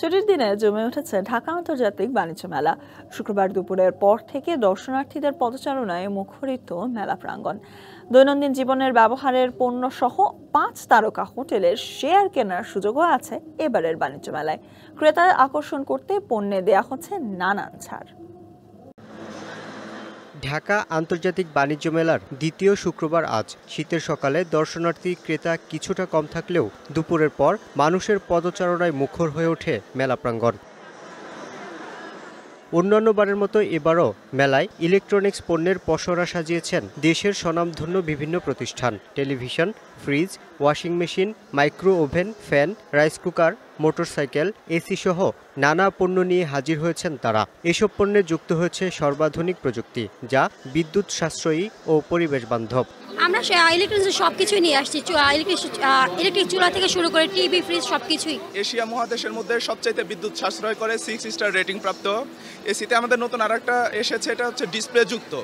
ছুটির দিনে জমে উঠেছে ঢাকা আন্তর্জাতিক বাণিজ্য মেলা। শুক্রবার দুপুরের পর থেকে দর্শনার্থীদের পদচারণায় মুখরিত মেলা প্রাঙ্গণ। দৈনন্দিন জীবনের ব্যবহারের পণ্য সহ 5 তারকা হোটেলের শেয়ার কেনার সুযোগও আছে এবারের বাণিজ্য মেলায়। ক্রেতা আকর্ষণ করতে পণ্যে দেয়া হচ্ছে নানান ছাড়। ঢাকা আন্তর্জাতিক বাণিজ্য মেলার দ্বিতীয় শুক্রবার আজ। শীতের সকালে দর্শনার্থী ক্রেতা কিছুটা কম থাকলেও দুপুরের পর মানুষের পদচারণায় মুখর হয়ে ওঠে মেলা প্রাঙ্গণ। অন্যান্য বারের মতো এবারও মেলায় ইলেকট্রনিক্স পণ্যের পসরা সাজিয়েছেন দেশের স্বনামধন্য বিভিন্ন প্রতিষ্ঠান। Television, fridge, washing machine, micro oven, fan, rice cooker, motorcycle, AC সহ নানা পণ্য নিয়ে হাজির হয়েছেন তারা। এসব পণ্যে যুক্ত হয়েছে সর্বাধুনিক প্রযুক্তি, যা বিদ্যুৎ সাশ্রয়ী ও পরিবেশ বান্ধব। আমরা ইলেকট্রনিক্স সবকিছুই নিয়ে আসছি, ইলেকট্রিক চুলা থেকে শুরু করে টিভি, ফ্রিজ সবকিছুই। এশিয়া মহাদেশের মধ্যে সবচাইতে বিদ্যুৎ সাশ্রয় করে 6 স্টার রেটিং প্রাপ্ত এসিতে আমাদের নতুন আরেকটা এসেছে, এটা হচ্ছে ডিসপ্লে যুক্ত।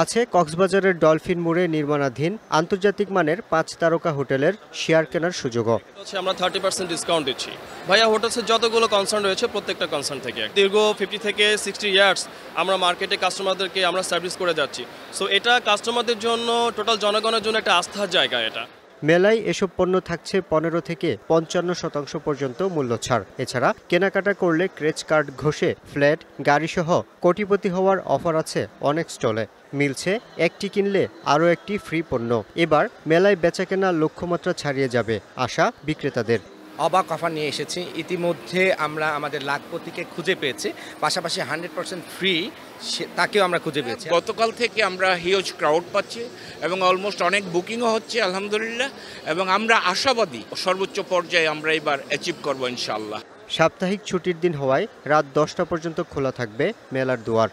আছে কক্সবাজারের ডলফিন মোড়ে নির্মাণাধীন আন্তর্জাতিক মানের 5 তারকা হোটেলের শেয়ার কেনার সুযোগও। আমরা 30% ডিসকাউন্ট দিচ্ছি ভাইয়া। হোটেলসের যতগুলো কনসার্ন রয়েছে প্রত্যেকটা কনসার্ন থেকে দীর্ঘ 50 থেকে 60 ইয়ার্স আমরা মার্কেটে কাস্টমারদেরকে আমরা সার্ভিস করে যাচ্ছি। সো এটা কাস্টমারদের জন্য, টোটাল জনগণের জন্য একটা আস্থার জায়গা এটা। মেলায় এসব পণ্য থাকছে 15 থেকে 55% পর্যন্ত মূল্য ছাড়। এছাড়া কেনাকাটা করলে ক্রেচ কার্ড ঘষে ফ্ল্যাট, গাড়িসহ কোটিপতি হওয়ার অফার আছে অনেক স্টলে। মিলছে একটি কিনলে আরও একটি ফ্রি পণ্য। এবার মেলায় বেচাকেনা লক্ষ্যমাত্রা ছাড়িয়ে যাবে আশা বিক্রেতাদের। অবাক অফার নিয়ে এসেছি। ইতিমধ্যে আমরা আমাদের লাখপতিকে খুঁজে পেয়েছি, পাশাপাশি 100% ফ্রি তাকেও আমরা খুঁজে পেয়েছি। গতকাল থেকে আমরা হিউজ ক্রাউড পাচ্ছি এবং অলমোস্ট অনেক বুকিংও হচ্ছে আলহামদুলিল্লাহ, এবং আমরা আশাবাদী সর্বোচ্চ পর্যায়ে আমরা এবার অ্যাচিভ করব ইনশাআল্লাহ। সাপ্তাহিক ছুটির দিন হওয়ায় রাত 10টা পর্যন্ত খোলা থাকবে মেলার দুয়ার।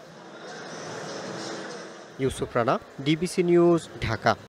Yusuf Rana, DBC news, Dhaka.